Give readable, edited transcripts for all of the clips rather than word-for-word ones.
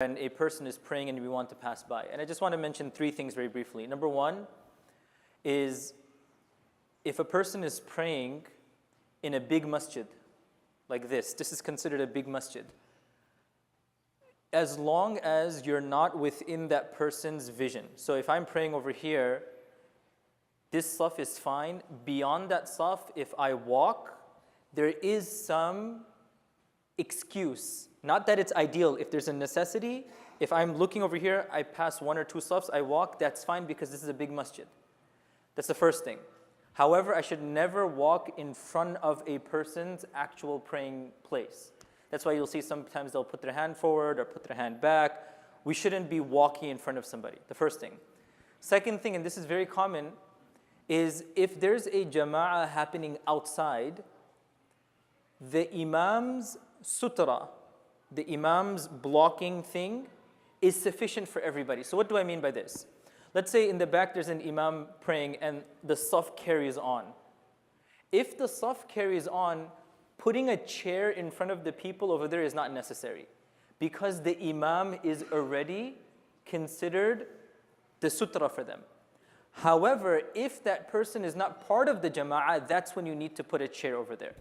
when a person is praying and we want to pass by. And I just want to mention three things very briefly. Number one is if a person is praying in a big masjid like this is considered a big masjid. As long as you're not within that person's vision. So if I'm praying over here, this saf is fine. Beyond that saf, if I walk, there is some excuse. Not that it's ideal. If there's a necessity, if I'm looking over here, I pass one or two safs, I walk, that's fine because this is a big masjid. That's the first thing. However, I should never walk in front of a person's actual praying place. That's why you'll see sometimes they'll put their hand forward or put their hand back. We shouldn't be walking in front of somebody, the first thing. Second thing, and this is very common, is if there's a jama'ah happening outside, the imam's sutra, the imam's blocking thing is sufficient for everybody. So what do I mean by this? Let's say in the back there's an imam praying and the saf carries on. If the saf carries on, putting a chair in front of the people over there is not necessary because the imam is already considered the sutra for them. However, if that person is not part of the jama'ah, that's when you need to put a chair over there.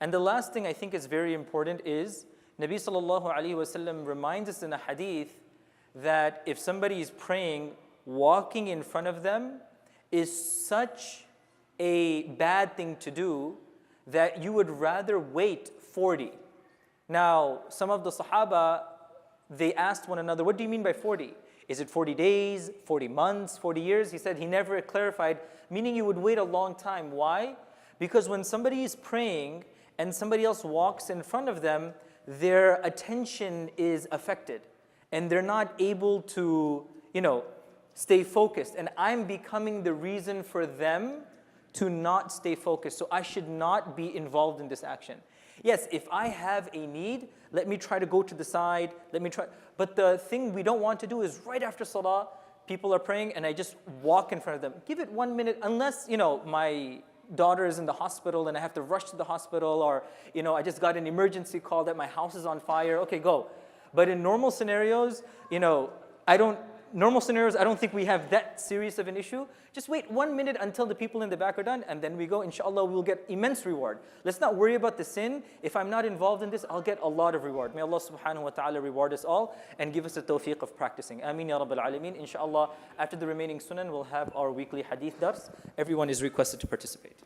And the last thing I think is very important is Nabi sallallahu alaihi wasallam reminds us in a hadith that if somebody is praying, walking in front of them is such a bad thing to do that you would rather wait 40. Now, some of the Sahaba, they asked one another, what do you mean by 40? Is it 40 days, 40 months, 40 years? He said he never clarified, meaning you would wait a long time. Why? Because when somebody is praying and somebody else walks in front of them, their attention is affected and they're not able to, stay focused. And I'm becoming the reason for them to not stay focused. So I should not be involved in this action. Yes, if I have a need, let me try to go to the side, But the thing we don't want to do is right after salah, people are praying and I just walk in front of them. Give it 1 minute, unless, my daughter is in the hospital and I have to rush to the hospital, or, I just got an emergency call that my house is on fire. Okay, go. But in normal scenarios, I don't think we have that serious of an issue. Just wait 1 minute until the people in the back are done, and then we go. Inshallah, we'll get immense reward. Let's not worry about the sin. If I'm not involved in this, I'll get a lot of reward. May Allah subhanahu wa ta'ala reward us all and give us the tawfiq of practicing. Ameen ya Rabbil Alameen. Inshallah, after the remaining sunan, we'll have our weekly hadith dars. Everyone is requested to participate.